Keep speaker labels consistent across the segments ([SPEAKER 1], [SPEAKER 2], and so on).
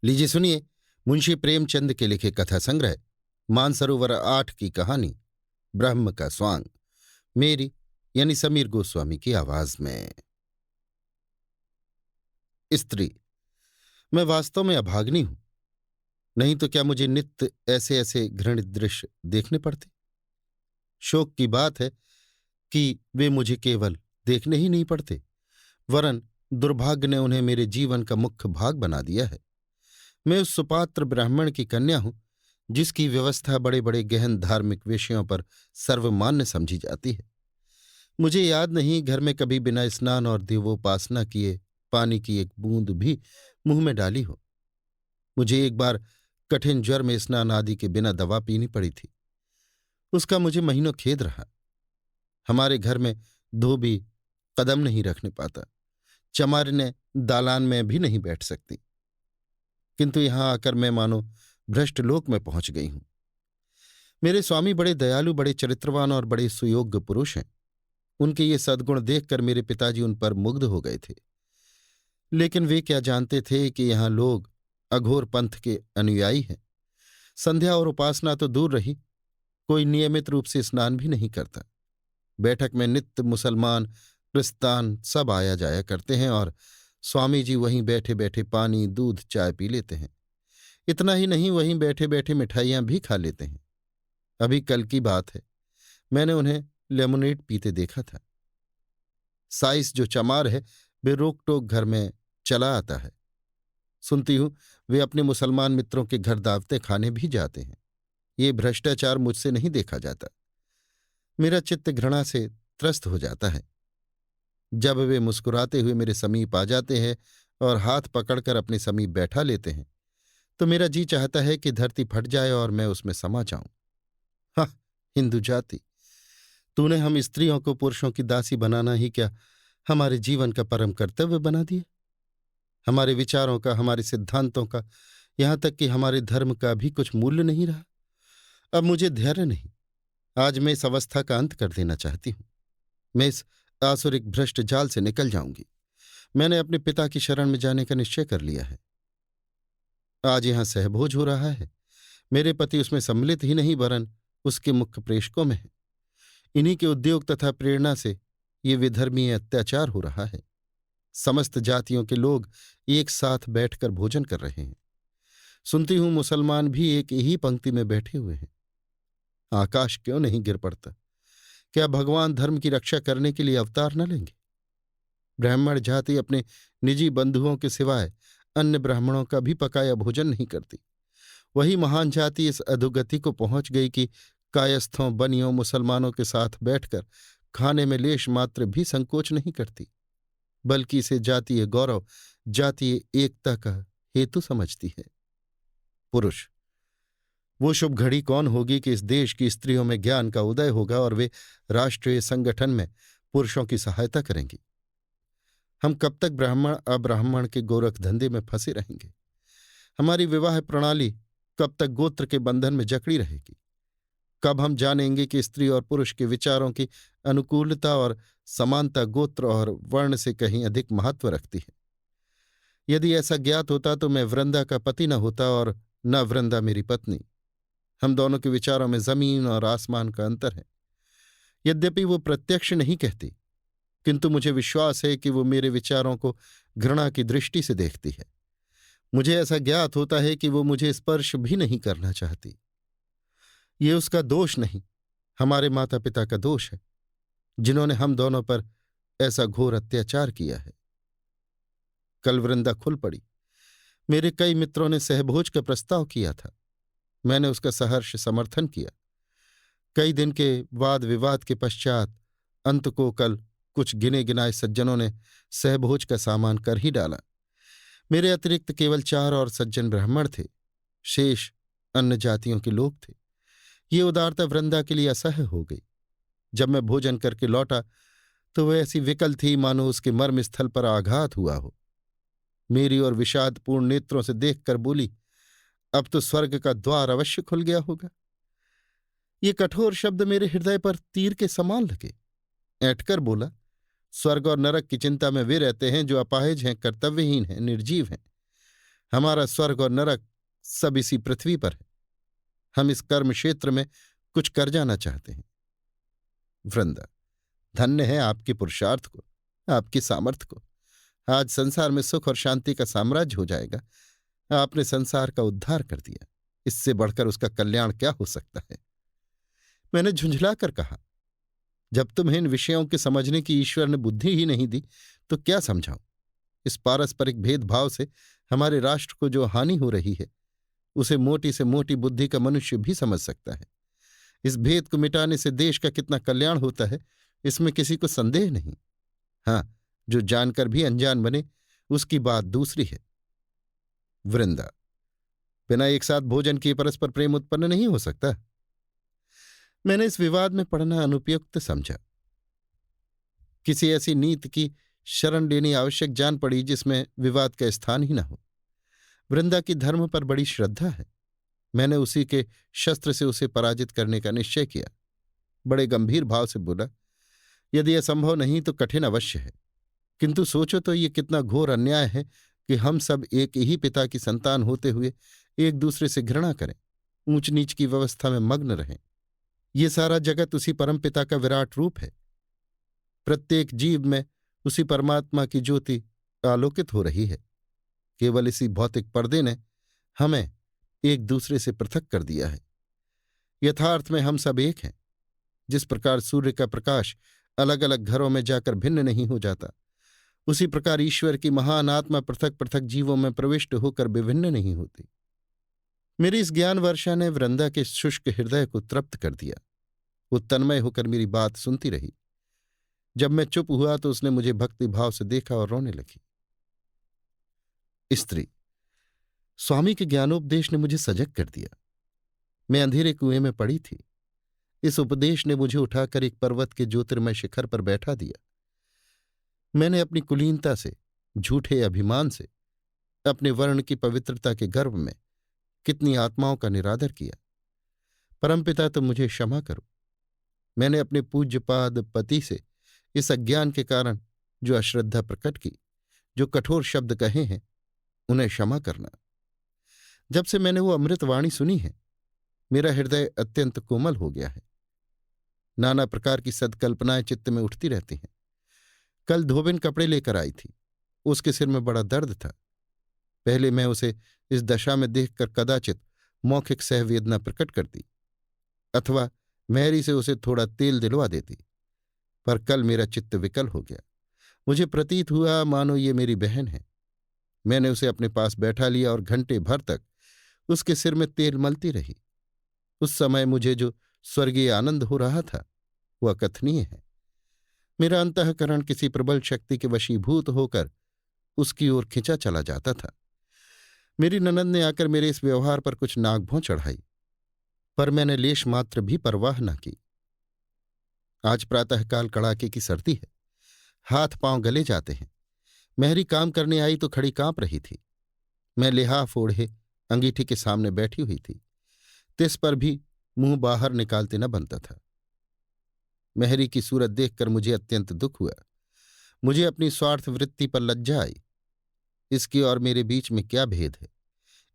[SPEAKER 1] लीजिए सुनिए मुंशी प्रेमचंद के लिखे कथा संग्रह मानसरोवर 8 की कहानी ब्रह्म का स्वांग मेरी यानी समीर गोस्वामी की आवाज में। स्त्री। मैं वास्तव में अभागिनी हूं, नहीं तो क्या मुझे नित्य ऐसे ऐसे घृणित दृश्य देखने पड़ते। शोक की बात है कि वे मुझे केवल देखने ही नहीं पड़ते, वरन दुर्भाग्य ने उन्हें मेरे जीवन का मुख्य भाग बना दिया है। मैं उस सुपात्र ब्राह्मण की कन्या हूं जिसकी व्यवस्था बड़े बड़े गहन धार्मिक विषयों पर सर्वमान्य समझी जाती है। मुझे याद नहीं घर में कभी बिना स्नान और देवोपासना किए पानी की एक बूंद भी मुंह में डाली हो। मुझे एक बार कठिन ज्वर में स्नान आदि के बिना दवा पीनी पड़ी थी। उसका मुझे महीनों खेद रहा। हमारे घर में धोबी कदम नहीं रखने पाता, चमारिनें दालान में भी नहीं बैठ सकती, किंतु यहां आकर मैं मानो भ्रष्ट लोक में पहुंच गई हूं। मेरे स्वामी बड़े दयालु, बड़े चरित्रवान और बड़े सुयोग्य पुरुष हैं। उनके ये सद्गुण देखकर मेरे पिताजी उन पर मुग्ध हो गए थे। लेकिन वे क्या जानते थे कि यहां लोग अघोर पंथ के अनुयायी हैं। संध्या और उपासना तो दूर रही, कोई नियमित रूप से स्नान भी नहीं करता। बैठक में नित्य मुसलमान क्रिस्तान सब आया जाया करते हैं और स्वामी जी वहीं बैठे बैठे पानी दूध चाय पी लेते हैं। इतना ही नहीं, वहीं बैठे बैठे मिठाइयां भी खा लेते हैं। अभी कल की बात है, मैंने उन्हें लेमोनेड पीते देखा था। साइस जो चमार है वे रोक टोक घर में चला आता है। सुनती हूं वे अपने मुसलमान मित्रों के घर दावतें खाने भी जाते हैं। ये भ्रष्टाचार मुझसे नहीं देखा जाता। मेरा चित्त घृणा से त्रस्त हो जाता है। जब वे मुस्कुराते हुए मेरे समीप आ जाते हैं और हाथ पकड़कर अपने समीप बैठा लेते हैं तो मेरा जी चाहता है कि धरती फट जाए और मैं उसमें समा जाऊं। हाँ, हिंदू जाति, तूने हम स्त्रियों को पुरुषों की दासी बनाना ही क्या हमारे जीवन का परम कर्तव्य बना दिया। हमारे विचारों का, हमारे सिद्धांतों का, यहां तक कि हमारे धर्म का भी कुछ मूल्य नहीं रहा। अब मुझे धैर्य नहीं। आज मैं इस अवस्था का अंत कर देना चाहती हूं। मैं इस आसुरिक भ्रष्ट जाल से निकल जाऊंगी। मैंने अपने पिता की शरण में जाने का निश्चय कर लिया है। आज यहां सहभोज हो रहा है। मेरे पति उसमें सम्मिलित ही नहीं, वरन उसके मुख्य प्रेषकों में है। इन्हीं के उद्योग तथा प्रेरणा से ये विधर्मीय अत्याचार हो रहा है। समस्त जातियों के लोग एक साथ बैठकर भोजन कर रहे हैं। सुनती हूं मुसलमान भी एक ही पंक्ति में बैठे हुए हैं। आकाश क्यों नहीं गिर पड़ता? क्या भगवान धर्म की रक्षा करने के लिए अवतार न लेंगे? ब्राह्मण जाति अपने निजी बंधुओं के सिवाय अन्य ब्राह्मणों का भी पकाया भोजन नहीं करती। वही महान जाति इस अधोगति को पहुंच गई कि कायस्थों बनियों मुसलमानों के साथ बैठकर खाने में लेश मात्र भी संकोच नहीं करती, बल्कि इसे जातीय गौरव, जातीय एकता का हेतु समझती है। पुरुष। वो शुभ घड़ी कौन होगी कि इस देश की स्त्रियों में ज्ञान का उदय होगा और वे राष्ट्रीय संगठन में पुरुषों की सहायता करेंगी। हम कब तक ब्राह्मण अब्राह्मण के गोरख धंधे में फंसे रहेंगे? हमारी विवाह प्रणाली कब तक गोत्र के बंधन में जकड़ी रहेगी? कब हम जानेंगे कि स्त्री और पुरुष के विचारों की अनुकूलता और समानता गोत्र और वर्ण से कहीं अधिक महत्व रखती है? यदि ऐसा ज्ञात होता तो मैं वृंदा का पति न होता और न वृंदा मेरी पत्नी। हम दोनों के विचारों में जमीन और आसमान का अंतर है। यद्यपि वो प्रत्यक्ष नहीं कहती, किंतु मुझे विश्वास है कि वो मेरे विचारों को घृणा की दृष्टि से देखती है। मुझे ऐसा ज्ञात होता है कि वो मुझे स्पर्श भी नहीं करना चाहती। ये उसका दोष नहीं, हमारे माता पिता का दोष है, जिन्होंने हम दोनों पर ऐसा घोर अत्याचार किया है। कल वृंदा खुल पड़ी। मेरे कई मित्रों ने सहभोज का प्रस्ताव किया था। मैंने उसका सहर्ष समर्थन किया। कई दिन के वाद विवाद के पश्चात अंत को कल कुछ गिने गिनाए सज्जनों ने सहभोज का सामान कर ही डाला। मेरे अतिरिक्त केवल 4 और सज्जन ब्राह्मण थे, शेष अन्य जातियों के लोग थे। ये उदारता वृंदा के लिए असह्य हो गई। जब मैं भोजन करके लौटा तो वह ऐसी विकल थी मानो उसके मर्म स्थल पर आघात हुआ हो। मेरी और विषादपूर्ण नेत्रों से देखकर बोली, अब तो स्वर्ग का द्वार अवश्य खुल गया होगा। ये कठोर शब्द मेरे हृदय पर तीर के समान लगे। ऐंठकर बोला, स्वर्ग और नरक की चिंता में वे रहते हैं जो अपाहिज हैं, कर्तव्यहीन हैं, निर्जीव हैं। हमारा स्वर्ग और नरक सब इसी पृथ्वी पर है। हम इस कर्म क्षेत्र में कुछ कर जाना चाहते हैं। वृंदा, धन्य है आपके पुरुषार्थ को, आपकी सामर्थ्य को। आज संसार में सुख और शांति का साम्राज्य हो जाएगा। आपने संसार का उद्धार कर दिया, इससे बढ़कर उसका कल्याण क्या हो सकता है? मैंने झुंझलाकर कहा, जब तुम्हें इन विषयों के समझने की ईश्वर ने बुद्धि ही नहीं दी तो क्या समझाऊं? इस पारस्परिक भेदभाव से हमारे राष्ट्र को जो हानि हो रही है उसे मोटी से मोटी बुद्धि का मनुष्य भी समझ सकता है। इस भेद को मिटाने से देश का कितना कल्याण होता है, इसमें किसी को संदेह नहीं। हाँ, जो जानकर भी अनजान बने उसकी बात दूसरी है। वृंदा, बिना एक साथ भोजन किए परस्पर प्रेम उत्पन्न नहीं हो सकता। मैंने इस विवाद में पड़ना अनुपयुक्त समझा। किसी ऐसी नीति की शरण लेनी आवश्यक जान पड़ी जिसमें विवाद का स्थान ही न हो। वृंदा की धर्म पर बड़ी श्रद्धा है। मैंने उसी के शस्त्र से उसे पराजित करने का निश्चय किया। बड़े गंभीर भाव से बोला, यदि असंभव नहीं तो कठिन अवश्य है, किंतु सोचो तो ये कितना घोर अन्याय है कि हम सब एक ही पिता की संतान होते हुए एक दूसरे से घृणा करें, ऊंच नीच की व्यवस्था में मग्न रहें। ये सारा जगत उसी परम पिता का विराट रूप है। प्रत्येक जीव में उसी परमात्मा की ज्योति आलोकित हो रही है। केवल इसी भौतिक पर्दे ने हमें एक दूसरे से पृथक कर दिया है। यथार्थ में हम सब एक हैं। जिस प्रकार सूर्य का प्रकाश अलग अलग घरों में जाकर भिन्न नहीं हो जाता, उसी प्रकार ईश्वर की महान आत्मा पृथक पृथक जीवों में प्रविष्ट होकर विभिन्न नहीं होती। मेरी इस ज्ञान वर्षा ने वृंदा के शुष्क हृदय को तृप्त कर दिया। वो तन्मय होकर मेरी बात सुनती रही। जब मैं चुप हुआ तो उसने मुझे भक्ति भाव से देखा और रोने लगी। स्त्री, स्वामी के ज्ञानोपदेश ने मुझे सजग कर दिया। मैं अंधेरे कुएं में पड़ी थी। इस उपदेश ने मुझे उठाकर एक पर्वत के ज्योतिर्मय शिखर पर बैठा दिया। मैंने अपनी कुलीनता से, झूठे अभिमान से, अपने वर्ण की पवित्रता के गर्व में कितनी आत्माओं का निरादर किया। परमपिता, तो मुझे क्षमा करो। मैंने अपने पूज्यपाद पति से इस अज्ञान के कारण जो अश्रद्धा प्रकट की, जो कठोर शब्द कहे हैं, उन्हें क्षमा करना। जब से मैंने वो अमृतवाणी सुनी है, मेरा हृदय अत्यंत कोमल हो गया है। नाना प्रकार की सदकल्पनाएं चित्त में उठती रहती हैं। कल धोबिन कपड़े लेकर आई थी। उसके सिर में बड़ा दर्द था। पहले मैं उसे इस दशा में देखकर कदाचित मौखिक सहवेदना प्रकट करती अथवा मैरी से उसे थोड़ा तेल दिलवा देती, पर कल मेरा चित्त विकल हो गया। मुझे प्रतीत हुआ मानो ये मेरी बहन है। मैंने उसे अपने पास बैठा लिया और घंटे भर तक उसके सिर में तेल मलती रही। उस समय मुझे जो स्वर्गीय आनंद हो रहा था वह अकथनीय है। मेरा अंतःकरण किसी प्रबल शक्ति के वशीभूत होकर उसकी ओर खिंचा चला जाता था। मेरी ननद ने आकर मेरे इस व्यवहार पर कुछ नागभौं चढ़ाई, पर मैंने लेश मात्र भी परवाह न की। आज प्रातःकाल कड़ाके की सर्दी है, हाथ पांव गले जाते हैं। मेहरी काम करने आई तो खड़ी कांप रही थी। मैं लिहाफ ओढ़े अंगीठी के सामने बैठी हुई थी। तिस पर भी मुंह बाहर निकालते न बनता था। मेहरी की सूरत देखकर मुझे अत्यंत दुख हुआ। मुझे अपनी स्वार्थ वृत्ति पर लज्जा आई। इसकी और मेरे बीच में क्या भेद है?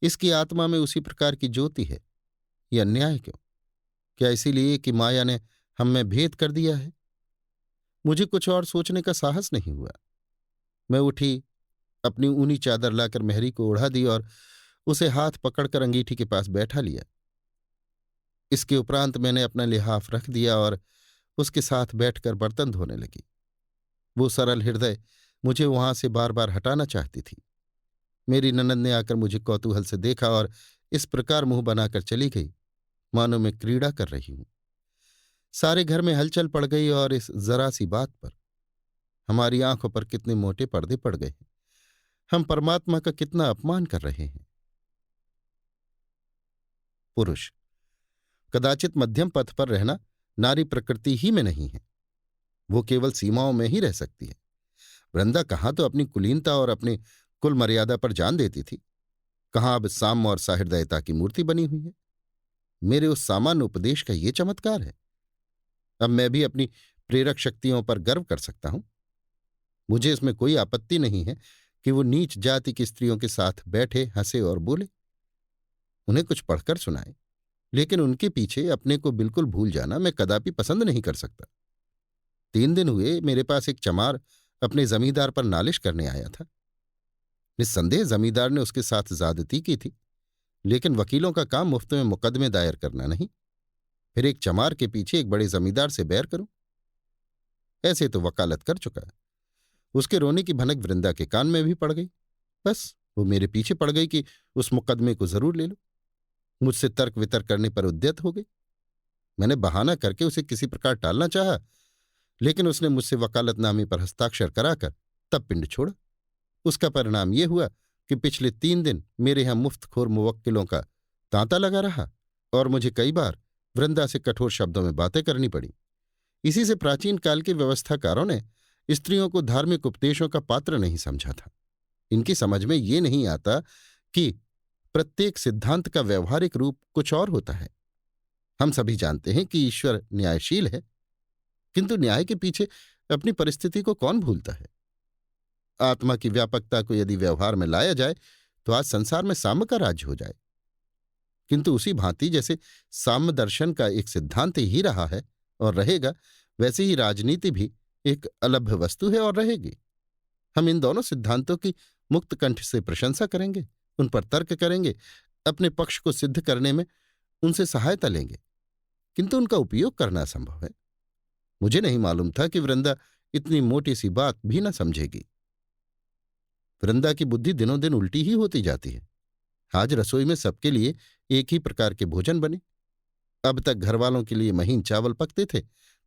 [SPEAKER 1] इसकी आत्मा में उसी प्रकार की ज्योति है। यह अन्याय क्यों? क्या इसीलिए कि माया ने हम में भेद कर दिया है? मुझे कुछ और सोचने का साहस नहीं हुआ। मैं उठी, अपनी ऊनी चादर लाकर मेहरी को ओढ़ा दी और उसे हाथ पकड़कर अंगीठी के पास बैठा लिया। इसके उपरांत मैंने अपना लिहाफ रख दिया और उसके साथ बैठकर बर्तन धोने लगी। वो सरल हृदय मुझे वहां से बार बार हटाना चाहती थी। मेरी ननद ने आकर मुझे कौतूहल से देखा और इस प्रकार मुंह बनाकर चली गई मानो मैं क्रीड़ा कर रही हूं। सारे घर में हलचल पड़ गई और इस जरा सी बात पर हमारी आंखों पर कितने मोटे पर्दे पड़ गए हैं। हम परमात्मा का कितना अपमान कर रहे हैं। पुरुष, कदाचित मध्यम पथ पर रहना नारी प्रकृति ही में नहीं है। वो केवल सीमाओं में ही रह सकती है। वृंदा कहाँ तो अपनी कुलीनता और अपने कुल मर्यादा पर जान देती थी, कहाँ अब साम्य और सहृदयता की मूर्ति बनी हुई है। मेरे उस सामान्य उपदेश का ये चमत्कार है। अब मैं भी अपनी प्रेरक शक्तियों पर गर्व कर सकता हूं। मुझे इसमें कोई आपत्ति नहीं है कि वो नीच जाति की स्त्रियों के साथ बैठे, हंसे और बोले, उन्हें कुछ पढ़कर सुनाए, लेकिन उनके पीछे अपने को बिल्कुल भूल जाना मैं कदापि पसंद नहीं कर सकता। 3 दिन हुए मेरे पास एक चमार अपने जमींदार पर नालिश करने आया था। निस्संदेह जमींदार ने उसके साथ ज्यादती की थी, लेकिन वकीलों का काम मुफ्त में मुकदमे दायर करना नहीं। फिर एक चमार के पीछे एक बड़े जमींदार से बैर करूं? ऐसे तो वकालत कर चुका है। उसके रोने की भनक वृंदा के कान में भी पड़ गई। बस वो मेरे पीछे पड़ गई कि उस मुकदमे को जरूर ले लो। मुझसे तर्क वितर्क करने पर उद्यत हो गई। मैंने बहाना करके उसे किसी प्रकार टालना चाहा, लेकिन उसने मुझसे वकालतनामे पर हस्ताक्षर कराकर तब पिंड छोड़ा। उसका परिणाम यह हुआ कि पिछले 3 दिन मेरे यहां मुफ्तखोर मुवक्किलों का तांता लगा रहा और मुझे कई बार वृंदा से कठोर शब्दों में बातें करनी पड़ी। इसी से प्राचीन काल के व्यवस्थाकारों ने स्त्रियों को धार्मिक उपदेशों का पात्र नहीं समझा था। इनकी समझ में ये नहीं आता कि प्रत्येक सिद्धांत का व्यवहारिक रूप कुछ और होता है। हम सभी जानते हैं कि ईश्वर न्यायशील है, किंतु न्याय के पीछे अपनी परिस्थिति को कौन भूलता है। आत्मा की व्यापकता को यदि व्यवहार में लाया जाए तो आज संसार में साम्य का राज्य हो जाए, किंतु उसी भांति जैसे साम्य दर्शन का एक सिद्धांत ही रहा है और रहेगा, वैसे ही राजनीति भी एक अलभ्य वस्तु है और रहेगी। हम इन दोनों सिद्धांतों की मुक्त कंठ से प्रशंसा करेंगे, उन पर तर्क करेंगे, अपने पक्ष को सिद्ध करने में उनसे सहायता लेंगे, किंतु उनका उपयोग करना असंभव है। मुझे नहीं मालूम था कि वृंदा इतनी मोटी सी बात भी न समझेगी। वृंदा की बुद्धि दिनों दिन उल्टी ही होती जाती है। आज रसोई में सबके लिए एक ही प्रकार के भोजन बने। अब तक घरवालों के लिए महीन चावल पकते थे,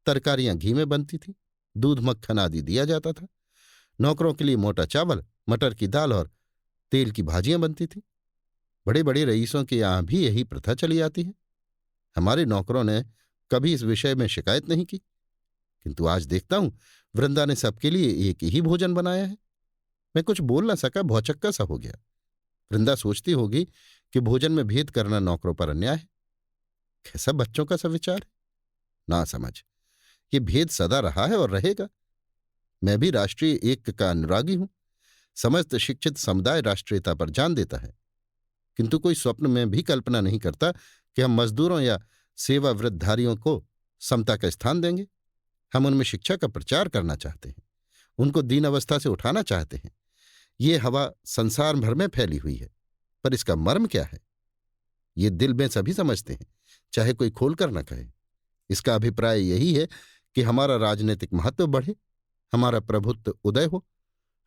[SPEAKER 1] तरकारियां घी में बनती थीं, दूध मक्खन आदि दिया जाता था। नौकरों के लिए मोटा चावल, मटर की दाल और तेल की भाजियां बनती थीं। बड़े बड़े रईसों के यहां भी यही प्रथा चली आती है। हमारे नौकरों ने कभी इस विषय में शिकायत नहीं की, किंतु आज देखता हूं वृंदा ने सबके लिए एक ही भोजन बनाया है। मैं कुछ बोल न सका, भौचक्का सा हो गया। वृंदा सोचती होगी कि भोजन में भेद करना नौकरों पर अन्याय है। कैसा बच्चों का सा विचार है, ना समझ। ये भेद सदा रहा है और रहेगा। मैं भी राष्ट्रीय एक का अनुरागी हूं। समस्त शिक्षित समुदाय राष्ट्रीयता पर जान देता है, किंतु कोई स्वप्न में भी कल्पना नहीं करता कि हम मजदूरों या सेवावृत्तधारियों को समता का स्थान देंगे। हम उनमें शिक्षा का प्रचार करना चाहते हैं, उनको दीन अवस्था से उठाना चाहते हैं। ये हवा संसार भर में फैली हुई है, पर इसका मर्म क्या है, ये दिल में सभी समझते हैं, चाहे कोई खोलकर न कहे। इसका अभिप्राय यही है कि हमारा राजनीतिक महत्व बढ़े, हमारा प्रभुत्व उदय हो,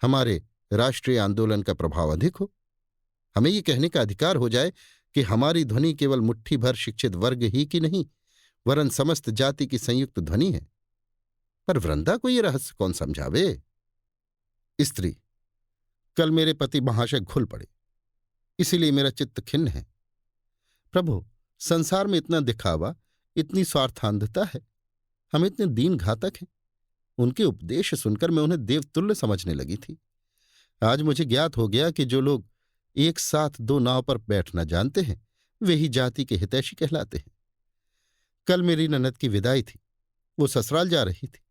[SPEAKER 1] हमारे राष्ट्रीय आंदोलन का प्रभाव अधिक हो। हमें ये कहने का अधिकार हो जाए कि हमारी ध्वनि केवल मुट्ठी भर शिक्षित वर्ग ही की नहीं, वरन समस्त जाति की संयुक्त ध्वनि है। पर वृंदा को ये रहस्य कौन समझावे? स्त्री, कल मेरे पति महाशय घुल पड़े, इसीलिए मेरा चित्त खिन्न है। प्रभु, संसार में इतना दिखावा, इतनी स्वार्थांधता है, हम इतने दीन घातक हैं। उनके उपदेश सुनकर मैं उन्हें देवतुल्य समझने लगी थी। आज मुझे ज्ञात हो गया कि जो लोग एक साथ 2 नाव पर बैठना जानते हैं, वे ही जाति के हितैषी कहलाते हैं। कल मेरी ननद की विदाई थी। वो ससुराल जा रही थी।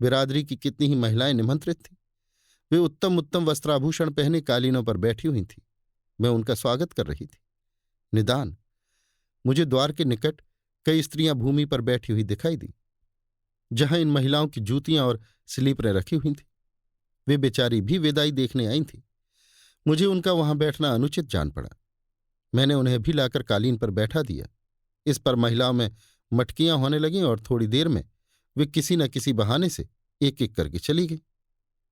[SPEAKER 1] बिरादरी की कितनी ही महिलाएं निमंत्रित थीं। वे उत्तम उत्तम वस्त्राभूषण पहने कालीनों पर बैठी हुई थीं। मैं उनका स्वागत कर रही थी। निदान मुझे द्वार के निकट कई स्त्रियां भूमि पर बैठी हुई दिखाई दी, जहां इन महिलाओं की जूतियां और स्लीपरें रखी हुई थीं। वे बेचारी भी विदाई देखने आई थीं। मुझे उनका वहां बैठना अनुचित जान पड़ा। मैंने उन्हें भी लाकर कालीन पर बैठा दिया। इस पर महिलाओं में मटकियां होने लगीं और थोड़ी देर में वे किसी न किसी बहाने से एक एक करके चली गई।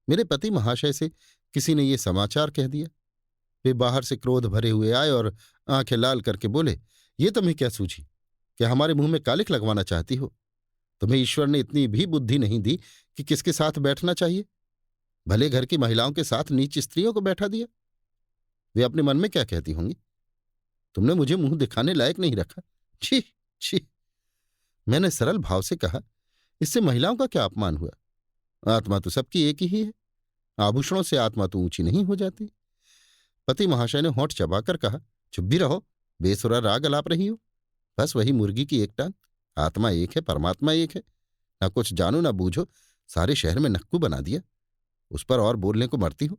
[SPEAKER 1] मेरे पति महाशय से किसी ने ये समाचार कह दिया। वे बाहर से क्रोध भरे हुए आए और आंखें लाल करके बोले, ये तुम्हें क्या सूझी? क्या हमारे मुंह में कालिख लगवाना चाहती हो? तुम्हें ईश्वर ने इतनी भी बुद्धि नहीं दी कि किसके साथ बैठना चाहिए? भले घर की महिलाओं के साथ नीच स्त्रियों को बैठा दिया। वे अपने मन में क्या कहती होंगी? तुमने मुझे मुंह दिखाने लायक नहीं रखा। छी छी। मैंने सरल भाव से कहा, इससे महिलाओं का क्या अपमान हुआ? आत्मा तो सबकी एक ही है। आभूषणों से आत्मा तो ऊंची नहीं हो जाती। पति महाशय ने होंठ चबाकर कहा, चुप भी रहो, बेसुरा राग अलाप रही हो। बस वही मुर्गी की एक टांग। आत्मा एक है, परमात्मा एक है। ना कुछ जानो ना बूझो, सारे शहर में नक्कू बना दिया। उस पर और बोलने को मरती हो।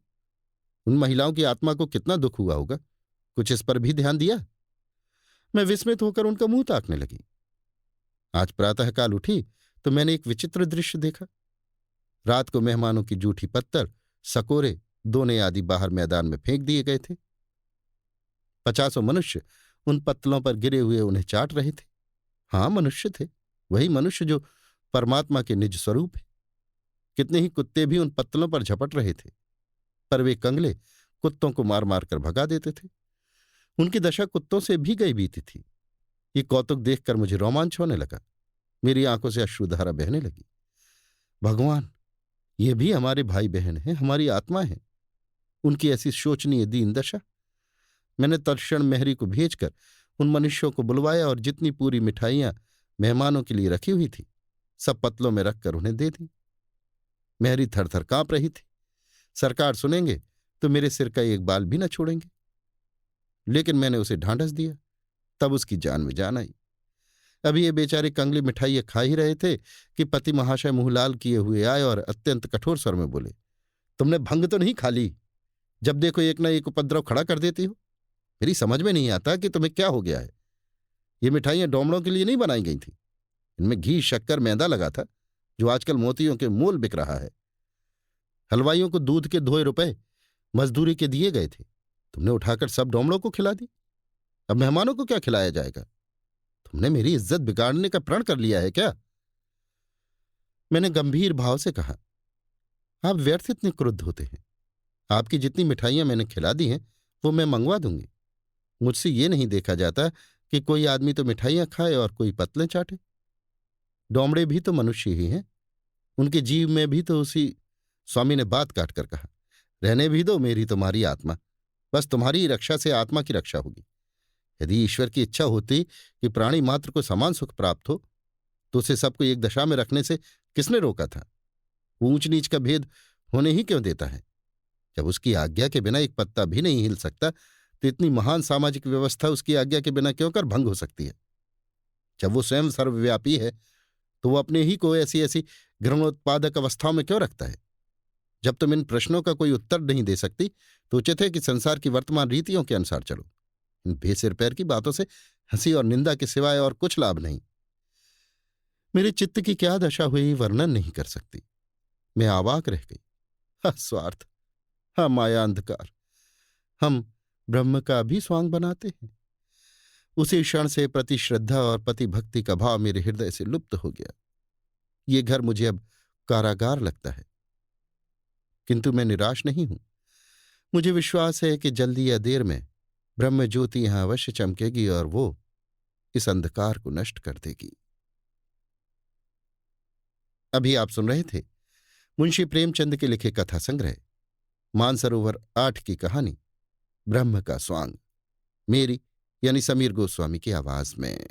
[SPEAKER 1] उन महिलाओं की आत्मा को कितना दुख हुआ होगा, कुछ इस पर भी ध्यान दिया? मैं विस्मित होकर उनका मुंह ताकने लगी। आज प्रातःकाल उठी तो मैंने एक विचित्र दृश्य देखा। रात को मेहमानों की जूठी पत्तर, सकोरे, दोने आदि बाहर मैदान में फेंक दिए गए थे। 50 मनुष्य उन पत्तलों पर गिरे हुए उन्हें चाट रहे थे। हाँ, मनुष्य थे, वही मनुष्य जो परमात्मा के निज स्वरूप है। कितने ही कुत्ते भी उन पत्तलों पर झपट रहे थे, पर वे कंगले कुत्तों को मार मार कर भगा देते थे। उनकी दशा कुत्तों से भी गई बीती थी। ये कौतुक देखकर मुझे रोमांच होने लगा। मेरी आंखों से अश्रुधारा बहने लगी। भगवान, ये भी हमारे भाई बहन हैं, हमारी आत्मा है, उनकी ऐसी शोचनीय दीन दशा। मैंने तत्क्षण मेहरी को भेजकर उन मनुष्यों को बुलवाया और जितनी पूरी मिठाइयां मेहमानों के लिए रखी हुई थी सब पतलों में रखकर उन्हें दे दी। मेहरी थरथर कांप रही थी। सरकार सुनेंगे तो मेरे सिर का एक बाल भी न छोड़ेंगे। लेकिन मैंने उसे ढांढस दिया, तब उसकी जान में जान आई। अभी ये बेचारे कंगली मिठाइयां खा ही रहे थे कि पति महाशय मुंह लाल किए हुए आए और अत्यंत कठोर स्वर में बोले, तुमने भंग तो नहीं खा ली? जब देखो एक न एक उपद्रव खड़ा कर देती हो। मेरी समझ में नहीं आता कि तुम्हें क्या हो गया है। ये मिठाइयां डोमड़ों के लिए नहीं बनाई गई थी। इनमें घी, शक्कर, मैदा लगा था, जो आजकल मोतियों के मोल बिक रहा है। हलवाइयों को दूध के 2 रुपए मजदूरी के दिए गए थे। तुमने उठाकर सब डोमड़ों को खिला दी। अब मेहमानों को क्या खिलाया जाएगा? तुमने मेरी इज्जत बिगाड़ने का प्रण कर लिया है क्या? मैंने गंभीर भाव से कहा, आप व्यर्थ इतने क्रुद्ध होते हैं। आपकी जितनी मिठाइयां मैंने खिला दी हैं वो मैं मंगवा दूंगी। मुझसे ये नहीं देखा जाता कि कोई आदमी तो मिठाइयां खाए और कोई पतले चाटे। डोमड़े भी तो मनुष्य ही हैं, उनके जीव में भी तो उसी। स्वामी ने बात काट कर कहा, रहने भी दो मेरी तुम्हारी आत्मा, बस तुम्हारी रक्षा से आत्मा की रक्षा होगी। यदि ईश्वर की इच्छा होती कि प्राणी मात्र को समान सुख प्राप्त हो तो उसे सबको एक दशा में रखने से किसने रोका था? वो ऊंच नीच का भेद होने ही क्यों देता है? जब उसकी आज्ञा के बिना एक पत्ता भी नहीं हिल सकता तो इतनी महान सामाजिक व्यवस्था उसकी आज्ञा के बिना क्यों कर भंग हो सकती है? जब वो स्वयं सर्वव्यापी है तो वो अपने ही को ऐसी ऐसी घृणोत्पादक अवस्थाओं में क्यों रखता है? जब तुम इन प्रश्नों का कोई उत्तर नहीं दे सकती तो उचित है कि संसार की वर्तमान रीतियों के अनुसार चलो। इन बेसिर पैर की बातों से हंसी और निंदा के सिवाय और कुछ लाभ नहीं। मेरे चित्त की क्या दशा हुई वर्णन नहीं कर सकती। मैं अवाक रह गई। हा स्वार्थ, हा माया अंधकार, हम ब्रह्म का भी स्वांग बनाते हैं। उसी क्षण से प्रति श्रद्धा और पति भक्ति का भाव मेरे हृदय से लुप्त हो गया। ये घर मुझे अब कारागार लगता है, किंतु मैं निराश नहीं हूं। मुझे विश्वास है कि जल्दी या देर में ब्रह्म ज्योति यहां अवश्य चमकेगी और वो इस अंधकार को नष्ट कर देगी। अभी आप सुन रहे थे मुंशी प्रेमचंद के लिखे कथा संग्रह मानसरोवर 8 की कहानी ब्रह्म का स्वांग, मेरी यानी समीर गोस्वामी की आवाज में।